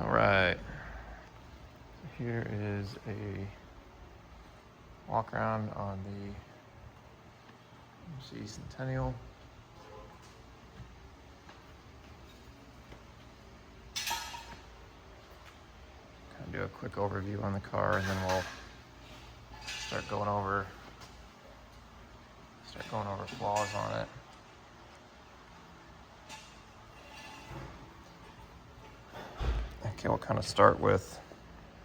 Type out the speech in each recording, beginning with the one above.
All right. Here is a walk around on the MC Centennial. Kind of do a quick overview on the car, and then we'll start going over flaws on it. Okay, we'll kind of start with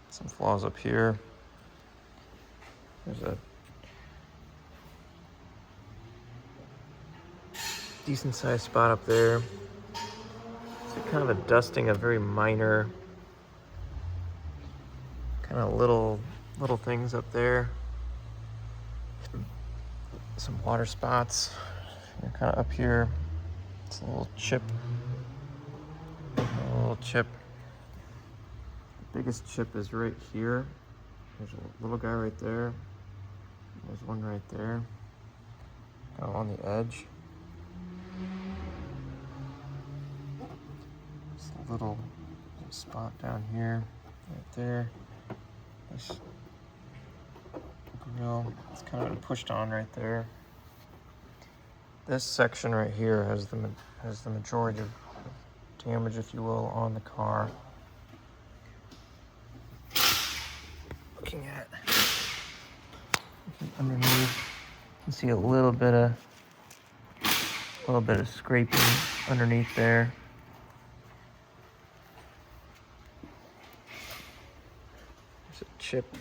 some flaws up here. There's a decent sized spot up there. It's kind of a dusting of very minor, kind of little things up there. Some water spots. You're kind of up here. It's a little chip. The biggest chip is right here. There's a little guy right there. There's one right there. Kind of on the edge. Just a little spot down here, right there. This grill, it's kind of pushed on right there. This section right here has the majority of damage, if you will, on the car. Looking at underneath, you can see a little bit of scraping underneath there. There's a chip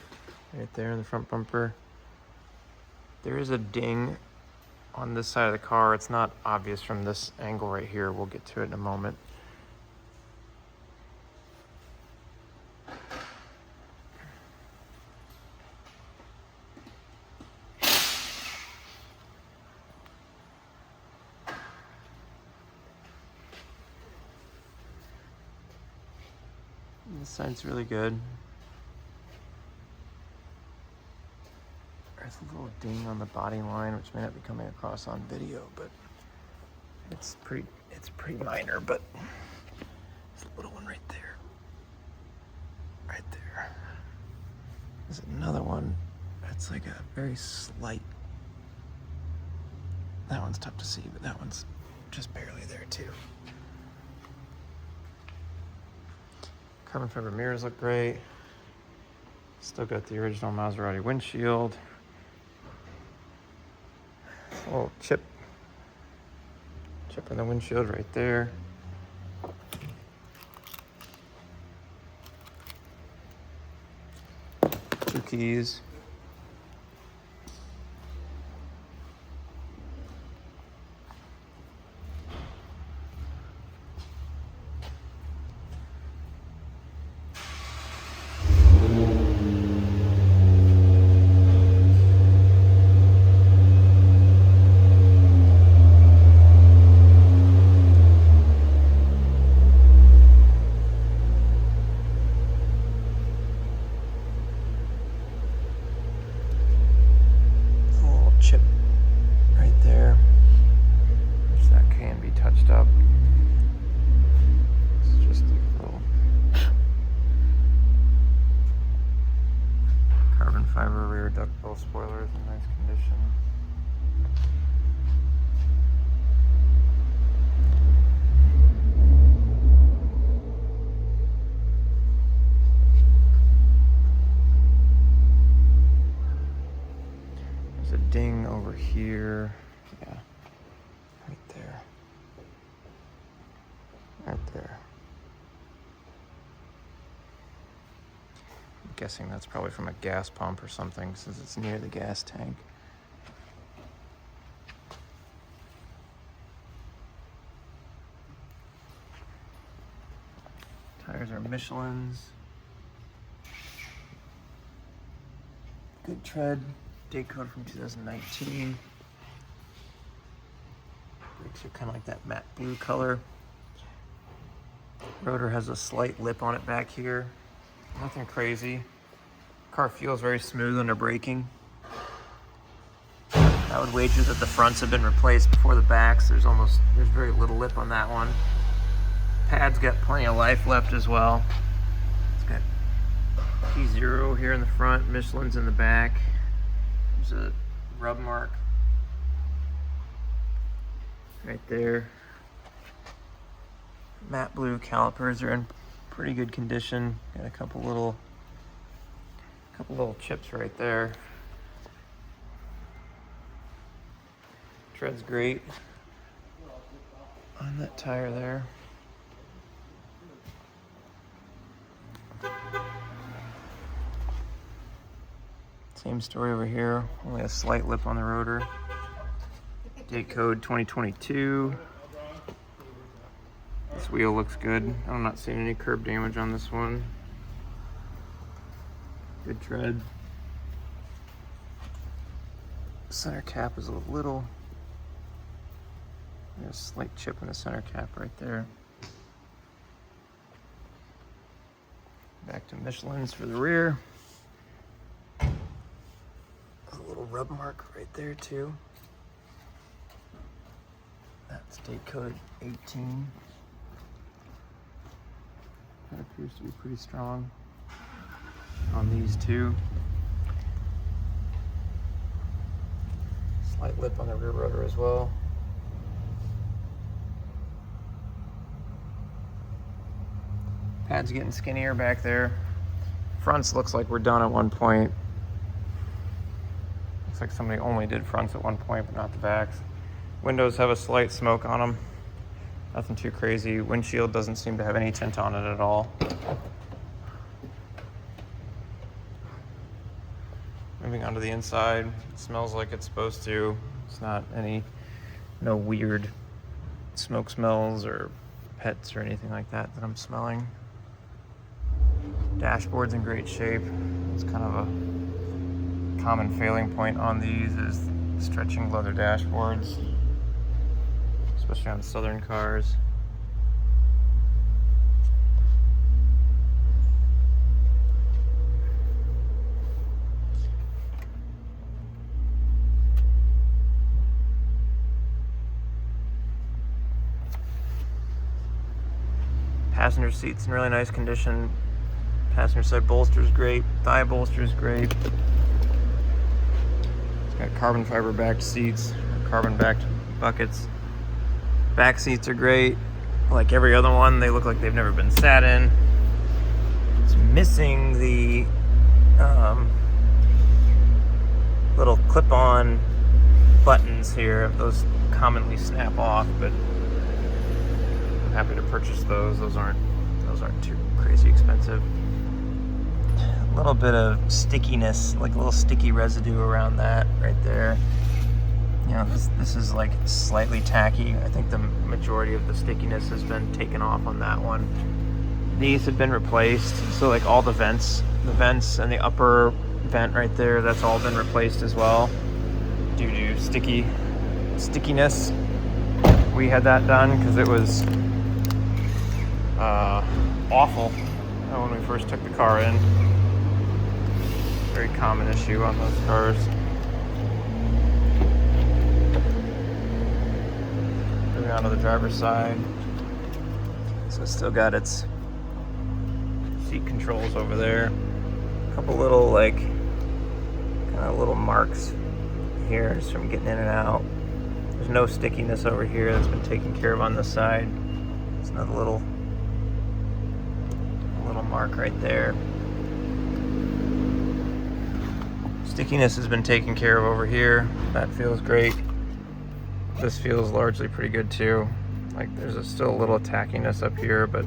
right there in the front bumper. There is a ding on this side of the car. It's not obvious from this angle right here. We'll get to it in a moment. This side's really good. There's a little ding on the body line, which may not be coming across on video, but it's pretty minor. But there's a little one right there. Right there. There's another one that's like a very slight. That one's tough to see, but that one's just barely there too. Carbon fiber mirrors look great. Still got the original Maserati windshield. A little chip in the windshield right there. Two keys. Chip right there, which that can be touched up. It's just a little carbon fiber rear duckbill spoilers in nice condition. There's a ding over here. Yeah, right there. Right there. I'm guessing that's probably from a gas pump or something, since it's near the gas tank. Tires are Michelin's. Good tread. Date code from 2019. Brakes are kind of like that matte blue color. Rotor has a slight lip on it back here. Nothing crazy. Car feels very smooth under braking. I would wager that the fronts have been replaced before the backs. There's very little lip on that one. Pad's got plenty of life left as well. P0 here in the front, Michelin's in the back. There's a rub mark right there. Matte blue calipers are in pretty good condition. Got a couple little chips right there. Tread's great on that tire there. Same story over here, only a slight lip on the rotor. Date code 2022. This wheel looks good. I'm not seeing any curb damage on this one. Good tread. Center cap is a little. There's a slight chip in the center cap right there. Back to Michelin's for the rear. A little rub mark right there too. That's date code 18. That appears to be pretty strong on these two. Slight lip on the rear rotor as well. Pads getting skinnier back there. Fronts looks like we're done at one point. Looks like somebody only did fronts at one point, but not the backs. Windows have a slight smoke on them. Nothing too crazy. Windshield doesn't seem to have any tint on it at all. Moving on to the inside, it smells like it's supposed to. It's not no weird smoke smells or pets or anything like that I'm smelling. Dashboard's in great shape. It's kind of a common failing point on these is stretching leather dashboards, especially on the southern cars. Passenger seat's in really nice condition. Passenger side bolster's great. Thigh bolster's great. It's got carbon fiber backed seats, carbon backed buckets. Back seats are great. Like every other one, they look like they've never been sat in. It's missing the little clip-on buttons here. Those commonly snap off, but I'm happy to purchase those. Those aren't too crazy expensive. A little bit of stickiness, like a little sticky residue around that right there. You know, this is like slightly tacky. I think the majority of the stickiness has been taken off on that one. These have been replaced, so like all the vents and the upper vent right there, that's all been replaced as well due to stickiness. We had that done because it was awful when we first took the car in. Very common issue on those cars. Moving on to the driver's side. So it's still got its seat controls over there. A couple little kind of little marks here just from getting in and out. There's no stickiness over here. That's been taken care of on this side. It's another little mark right there. Stickiness has been taken care of over here. That feels great. This feels largely pretty good too. Like there's still a little tackiness up here, but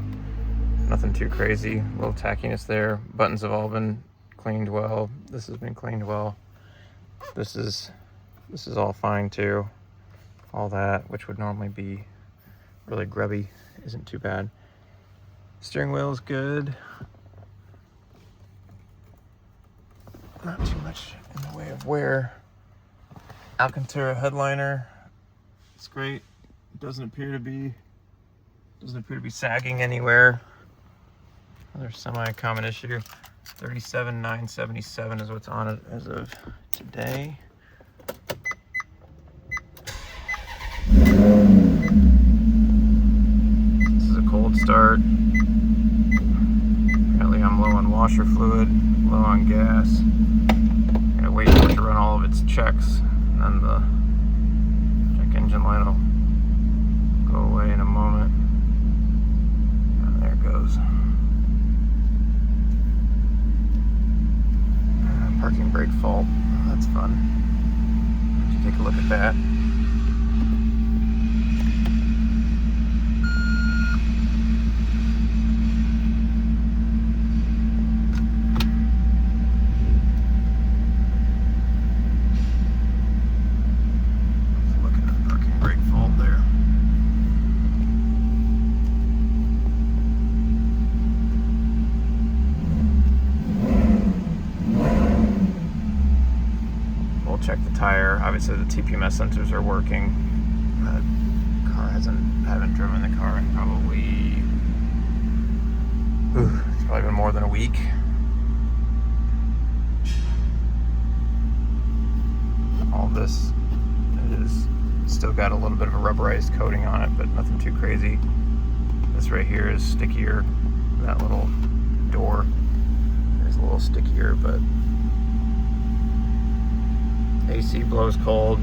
nothing too crazy. A little tackiness there. Buttons have all been cleaned well. This has been cleaned well. This is all fine too. All that, which would normally be really grubby, isn't too bad. Steering wheel is good. Not too much in the way of wear. Alcantara headliner. It's great. Doesn't appear to be sagging anywhere. Another semi-common issue. 37,977 is what's on it as of today. This is a cold start. Apparently I'm low on water. washer fluid, low on gas. Gotta wait for it to run all of its checks, and then the check engine light will go away in a moment. And there it goes. Parking brake fault. Oh, that's fun. Let's take a look at that. Check the tire. Obviously the TPMS sensors are working. Haven't driven the car in probably it's probably been more than a week. All this is still got a little bit of a rubberized coating on it, but nothing too crazy. This right here is stickier. That little door is a little stickier, but AC blows cold.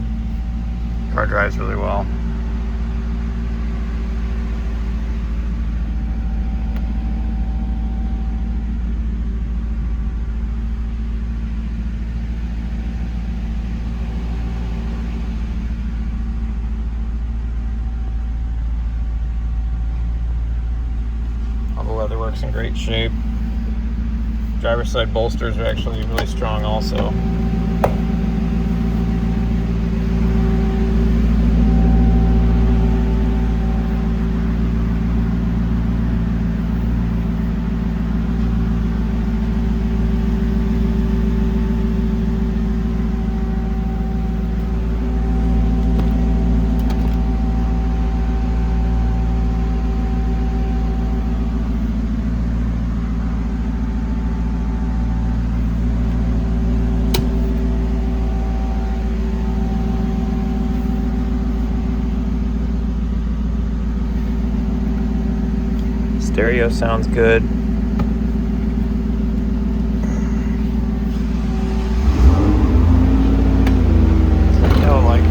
Car drives really well. All the leatherwork's in great shape. Driver's side bolsters are actually really strong also. Stereo sounds good. No like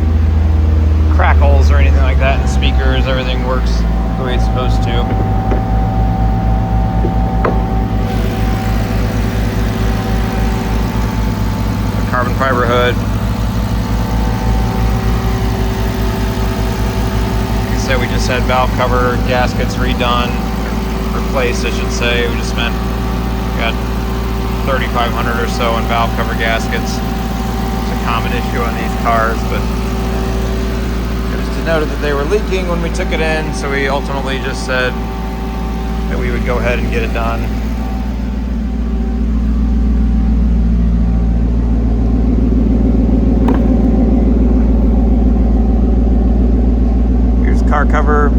crackles or anything like that in the speakers. Everything works the way it's supposed to. The carbon fiber hood. Like I said, we just had valve cover gaskets redone. Replaced, I should say. We just spent, got $3,500 or so in valve cover gaskets. It's a common issue on these cars, but it was denoted that they were leaking when we took it in, so we ultimately just said that we would go ahead and get it done. Here's car cover.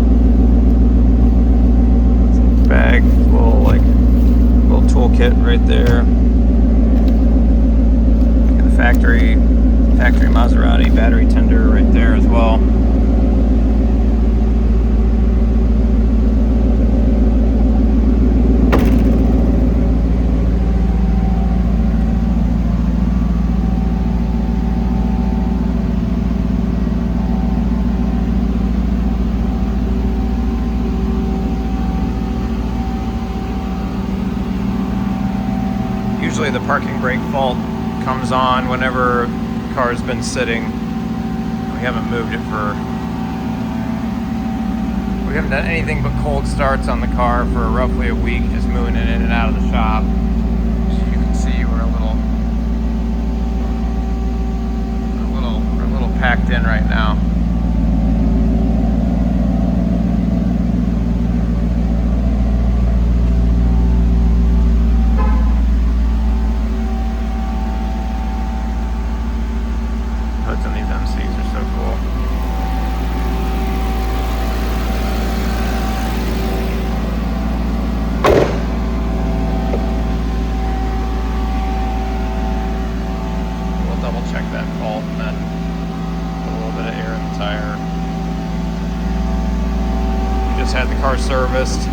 Bag, little toolkit right there. Got the factory Maserati battery tender right there as well. Usually the parking brake fault comes on whenever the car's been sitting. We haven't moved it we haven't done anything but cold starts on the car for roughly a week, just moving it in and out of the shop. As you can see, we're a little packed in right now. Hoods on these MCs are so cool. We'll double check that fault and then put a little bit of air in the tire. We just had the car serviced.